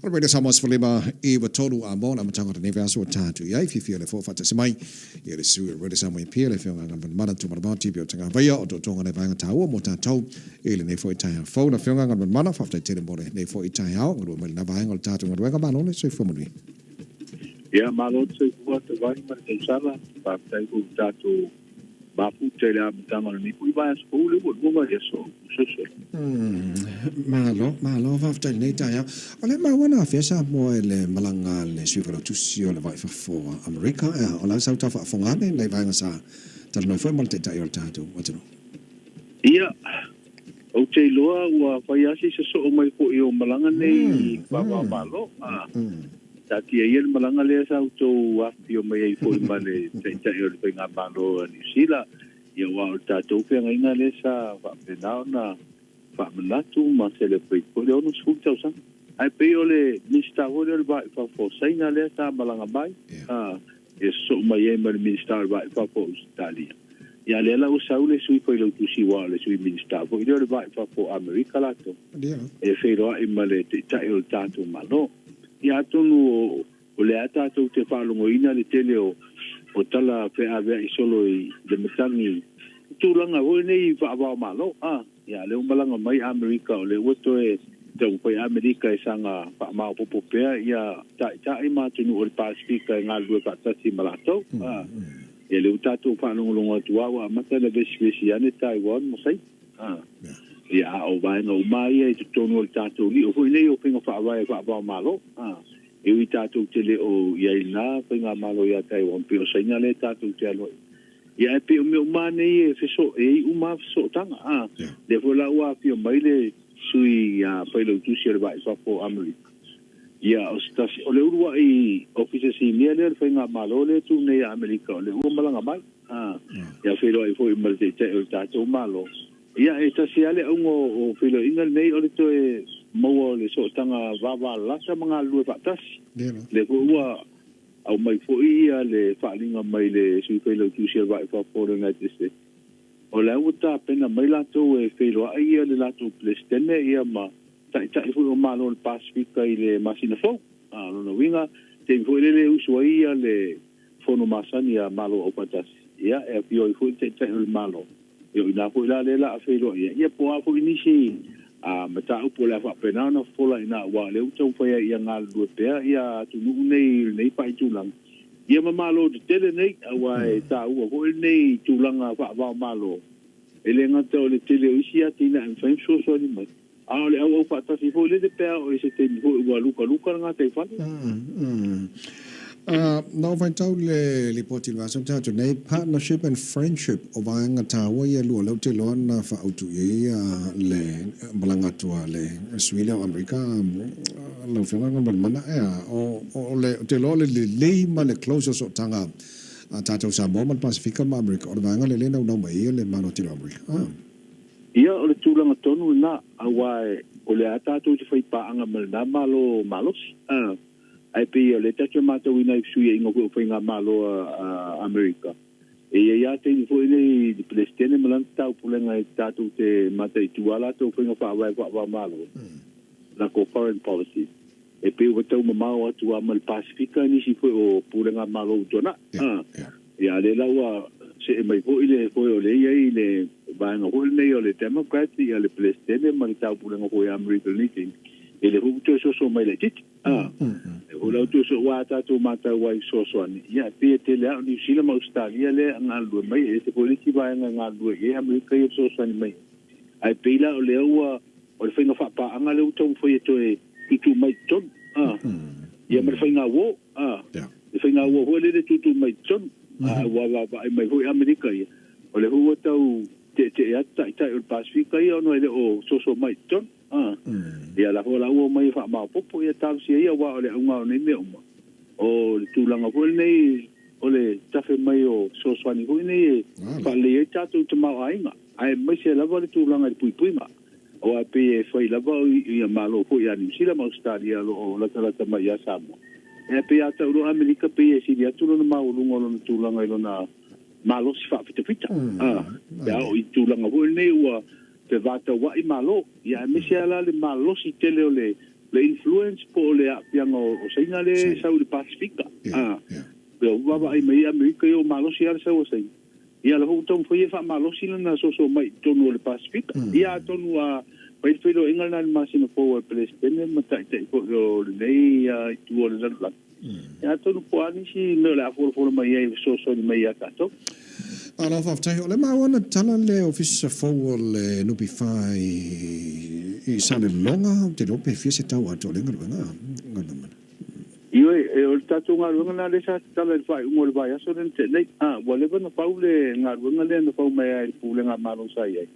Already Samoa Falima Eva Toru Amon, I'm talking to Nevaso Tatu, Yafi feel the 4 Fata Semai, it is already Samoa Pier, if you're Mother to Mabati, Tangavaya, or Tonga Nevanga Tower, Motato, Elene for Italian phone, a film on the Mana after Telebore, they for Italian, or Navang or Tatu, and Wagaman only say for me. Yeah, my lord says what the Vitamin and Sala, but they will start to Bapu tell them down on me. We buy a school, it would move here so. Malo, after later, I let my one of yes, I'm more Malanga, les suivre to see all the wife for America, or South of Fongane, they bang us. Tell no for multi tire tattoo, what to know. Yeah. Okay, Loa, Fayasi, so my for your Malanga, Baba Malo. Tati yen malanga le sa to afio mai foi male tenta yo penga balo ni sila ya wa ta to pe ngai le sa va penao na va mlatu ma celebrate ko le onu su tau san ai pe ole mista ole ba fa fo saina le sa malanga bai e so mai mai mista ba fa fo Italia ya le la usaule sui ko le tu si wa le sui mista ko ile ba fa fo America la to e fe ro ai male ta yo tanto malo ia tonu o le ata tau te whalongoina le tele o tala pe avea i solo i le metangi tūlanga hoi nei whaabao malo ia le umalanga mai Amerika o le wato e tau pai Amerika e sanga whaamao popo pea ia tai mātunu o le Pasifika e ngā lue whaatasi malatou ia le utatou whalongolonga tuawa mata le vesi ane Taiwan mosai ia o vaenga o mai e tonu o le tātou li o hoi nei o pinga whaawai e whaabao malo e ui tātou te le o iai nā pinga malo ia Taiwan pio saina le tātou te aloi ia e pio me umane e feso e uma feso tanga le fola ua pio mai le sui pailo tusi le vai whapo Amerika ia o stasi o le urua i ofisa si mea le whainga malo le tu nei Amerika o le ua malanga mai ia whelo i fo i malte te o tātou malo ia e tasi ale ungo o filo ingal nei o le to e maua le so tanga vava lasa mga lue patasi le ua au mai fo ia le whaalinga mai le sui filo tusia vai whapore ngai tese o le uta pena mai lato e filo a ia le lato plestene ia ma tai fo o malo le Pasifika i le masina fo lona winga te fo le usua ia le fono masani a malo o patasi ia e pio i fo te le malo yo ina ko la le la felo ia po a ko inisi mata upo la fa pena na fola ina wa le uto fa ia ngal do pe ia tu nei pa tu lang ia malo de tele nei wa ta u ko nei tu lang fa va malo ele ngato le tele usia tina en fin so ni mai le au fa ta si fo le de pe o se te wa luka nga te fa Now vai tau le poti wa so tau nei partnership and friendship o vanga tawa ia lu lo te lo na fa autu ia le malanga tua le Australia America lo fa nga mana o le te lo le ma le closer so tanga tato sa moment Pacifica America o vanga le no mai le mano te America ia o le tulanga tonu na awai o le atato te fai pa anga malo malos ai pe le tacho mata wina sui ingo ko finga malo America e ia te fo ile di Palestina malanta o pulenga tatu te mata i tuala to finga fa wa malo la ko foreign policy e pe o tau mamao atu amal Pasifika ni si fo o pulenga malo tona ia le lawa se mai fo ile fo o le ia ile va no ho le le Democrats ia le Palestina malanta o pulenga ko America ni ele huto so mai le tit o la to so wa ta to mata wa so ani ya pe te le ni sila ma Australia le ngal lu mai e te polisi ba ngal lu e America e so ani mai ai pe la o le o le fenga fa pa ngal le to fo to e tu mai ton ya mer fenga wo le fenga wo ho le tu mai ton wa ai mai ho America o le ho tau te ya ta o Pasifika o no le o so mai ton ia la hola o mai fa ma popo ia tal si ia wa ole unga nei me o tu langa ko nei ole tafe mai o so swani ko nei fa le tatu te ma ainga ai mai se la vole tu langa pui ma o a pe foi la va ia malo ko ia ni sila ma Australia o la tala ta mai ya samo e pe ata ro America pe si dia tu no ma o lungo no tu langa ilo na malo si fa fita ya o tu langa ko nei wa te vata wa i malo ia me se ala le malo si tele ole le influence po le apianga o sainga le sau le Pasifika. Pero baba ai mai Amerika yo malosi ar sau sai. Ia la houtong foi fa malosi na so mai tonu le Pasifika. Ia tonu a pai filo ingal na masino po o presidente mata te ko le nei tu o le la. Ia tonu po ani si no la for mai ai so mai aka to. Ala whaftai o le mawana tala le ofisa fau le nupi whai I sale longa te rope fia se tau ato le ngaruanga. Ioi, o le tatu ngaruanga na le sa tala le whai umore vai aso le te nei. Wale na pau le ngaruanga le na pau mai ai pule ngā maro sai ai.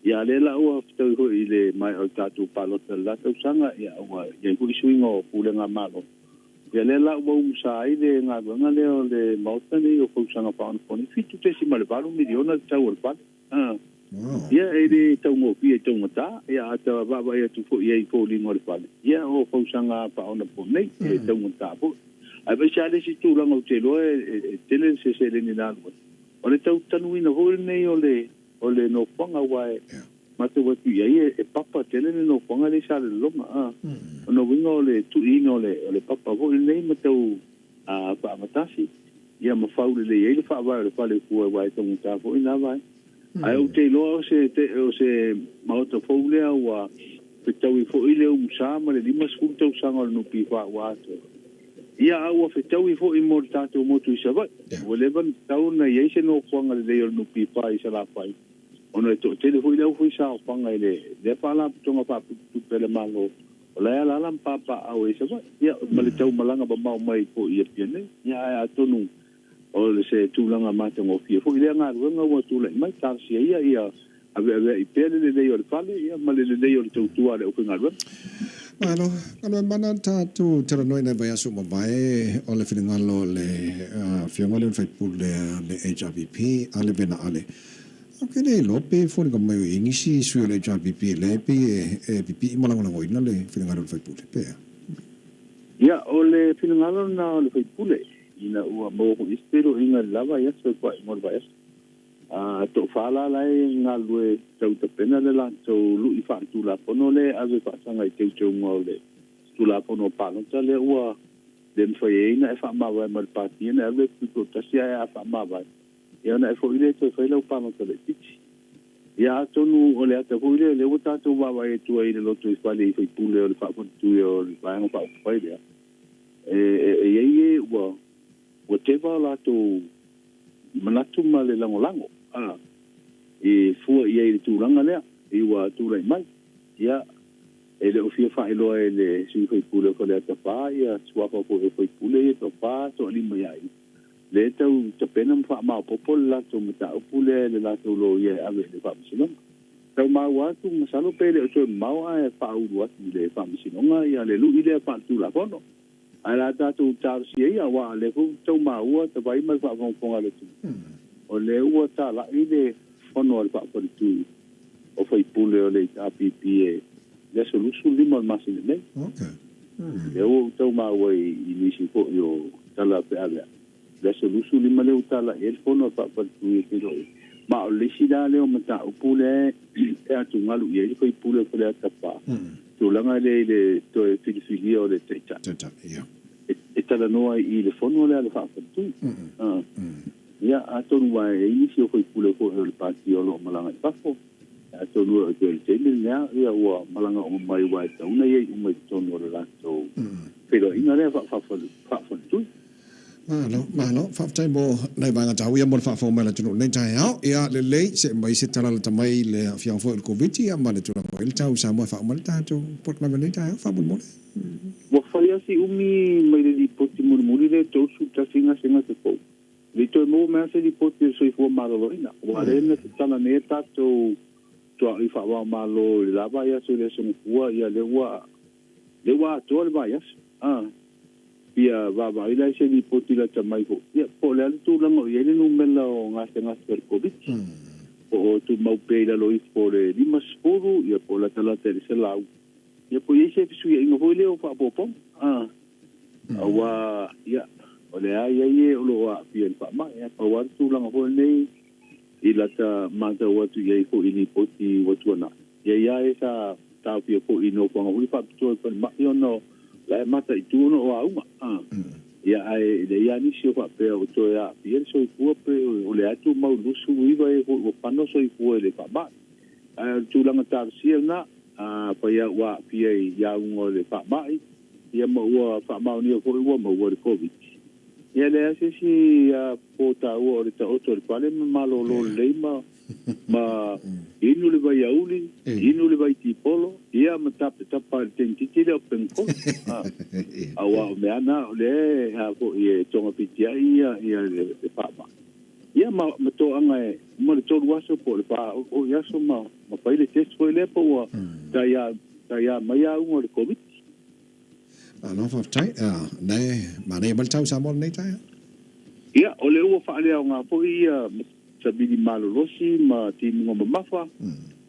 Ia le la ua ftau ho I le mai o tatu palota la tau sanga ia ua ia hui suinga o pule ngā maro. Ia le la ua umsa ai le ngaruanga le o le mauta nei o kusanga pauna poni. Fitu te si ma le baru miliona tau o le pale. Ia ele tau mo pia tau ngata ia ata baba ia tu fo ia ko lingo le pale ia o kusanga pauna poni e tau ngata po ai ba sale si tu lango te lo tele se le ni na o le tau tanu ina ho nei o le no panga wai ma te watu ia e papa tele no panga le sale longa no wingo le tu ino le papa ho nei ma tau pa matasi ia ma faule le ia le fa va le pale ku wai tau ngata po ina vai ai o te loa o se maota faulea ua pe tau I fo ile umsa ma le lima skul tau sanga le nupi wha wato. Ia aua fe tau I fo I mo le tātou motu I savai. Ua levan tau na iei se no whanga le leo le nupi wha I sa la whai. Ono e to tele fo ile au fo I sa o whanga I le whala putonga wha putu pele malo. O lea lalam papa au e savai. Ia ma le tau malanga ba mau mai fo I a piane. Ia ai atonu. O le se tūlanga mata ngō fia. Fo ilea ngā ruanga ua tūlai mai tāsia ia ave I pēle le leo le whale ia ma le leo le tautua le uke ngā ruanga. Alo, kano mana tātu tera noi nei vai asu ma vai o le whingalo le whiangale le whaipule le HRVP ale vena ale. Ok, le lope fōni ka mai o ingisi sui le HRVP le pe e pipi I malangona ngoina le whingalo le whaipule pēa. Ia, o le whingalo na le whaipule ina ua mo ko ispero inga lava ya so kwa mo ba ya to fala lai nga lue tau te pena le la to lu I fa tu la pono le ave fa sanga I te tau mo le tu la pono pa no tale ua den fa ina e fa ma wa mal pa tina ave ku ta sia ya fa ma ba ya na fo ile to fa ile pa no tale titi ya to nu o le ata fo ile le uta to ba e tu ai le lo to fa le fa pule o le fa tu o le fa no pa fa ile e ua whatever la to manatu ma le lango e fua ia I le tūranga lea I ua tūrai mai ia e le ofia whae loa e le sui whaipule ko le ata wha ia suapa po e whaipule e to wha to lima iai le tau ta pena mwha mao popo le lato mata upule le lato lo ia ave le wha misinonga tau mau atu masalo pe le oto mau a e wha uru atu le wha misinonga ia le lu I le wha tūra kono ai la tātou tārusia ia wā le kou tau māua te vai mai whaponga le tū. O le ua tā la I le whanua le whapari tū o whaipule o le APP e le solusu lima masine nei. Le ua tau māua I nisi po I o tala pe alea. Le solusu lima le utala e le whanua whapari tū e kiro e. Ma o le sida le o mata upule e atu ngalu I e whaipule o le atapa. Tūlanga le to e whiwhiri o le teita. Ia. E tala noa I le whono le ale whaafatu. Ia, a tonu wa e inisi o koi pule ko e le pati o lo malanga I pafo. A tonu o te teile nea, ia ua malanga o mai wa e tauna ia I umai tonu o le lato. Pero inga rea whaafatu. Mahalo, whaftai mo nei vanga tau ia mo le whaafau mai la tunu nei tai au ia le lei se mai se tala la tamai le fiang fo il COVID ia ma le tuna mo il tau sa mo whaafau mai tātou pot na nei tai au whaafau mo le. Wa whaia si umi mai le li poti muri le tausu ta singa te pou. Le toi mo mea se li poti so I fua maraloina. Wa rena se tala ne tātou tua I whaafau malo le lava ia so le songa kua ia le wa atua le vai as. Ia va ila se ni poti la tamai ko ia po le tu lango ia le numela o ngase per COVID o tu mau pe la lo po le lima sporo ia po la tala te se lau ia po ia se fisu ia ngo le o fa popo awa ia o le ai ia o lo a pia pa ma ia pa wa tu lango ho nei ila ta mata wa tu ia ko ini poti wa tu na ia esa tau pia po ino po ngui pa to pa ma yo no la mata I tu no wa uma ia ai le ia ni sio pa pe o to ya pia so ku pe o le atu mau lusu I va e o pano so I ku le pa ba tu langa tar sia na pa ia wa pia ia ngo le pa ba ia mo wa fa ma ni ko wa mo wa covid ia le ase si po ta o le ta o to le pale ma lo le ma inu le vai auli inu le vai tipolo ia ma tapa tentiti le penko awa me ana le ko ie tonga pitia ia le papa ia ma to anga mo le to waso po le pa o ia so ma pa ile test foi le po ta ia ma ia un le covid no fa tai nei ma nei mal tau sa mo nei tai ia o le o fa le nga po ia sabili malolosi ma timi ngoma mafa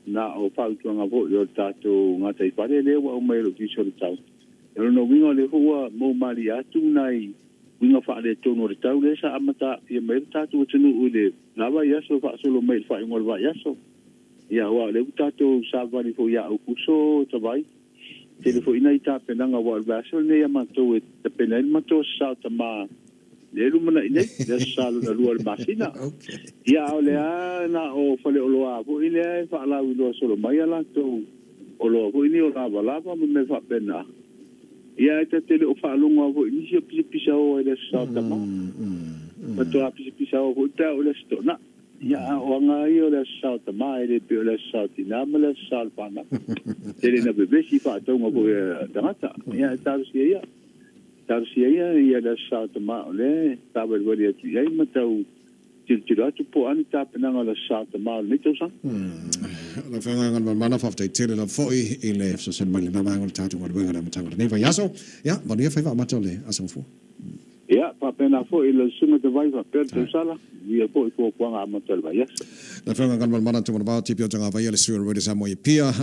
na o pautu nga vo yo tato nga tai pare le wa o mai lo tiso le tau yo no winga le hoa mo mali atu nai winga fa le tono le tau le sa amata ia mai tato tunu ule lava yaso fa solo mai fa ngol va yaso ia wa le tato sa va ni fo ya o kuso tabai telefo ina ita penanga wa va so ne ya mato e te penel mato sa tama le lumana ine le salo na lua le masina ia ole na o fale o loa po ile fa la wi lo solo mai ala to o lo po ini o lava lava me fa pena ia te tele o fa lunga po ini si pisa o le sa tama pa to a pisa o ta o le sto na ia o nga io le sa tama ile pe le sa tina me le sa pana tele na bebe si fa to ngo po tangata ia ta si ia tarsia ia da sa tama le taber varia ti ai matau tira tu po ani ta penanga la sa tama le to sa la fanga ngan mana fa te tele la foi ile so sen mai na mangal tatu ngal wenga na matanga ne va yaso ya bonia fa matole asang fu ia pa pena fo ile sunga de vai va per tu sala ia po ko nga matol va yaso la fanga ngan mana tu ba ti pio tanga va ile sur re sa mo pia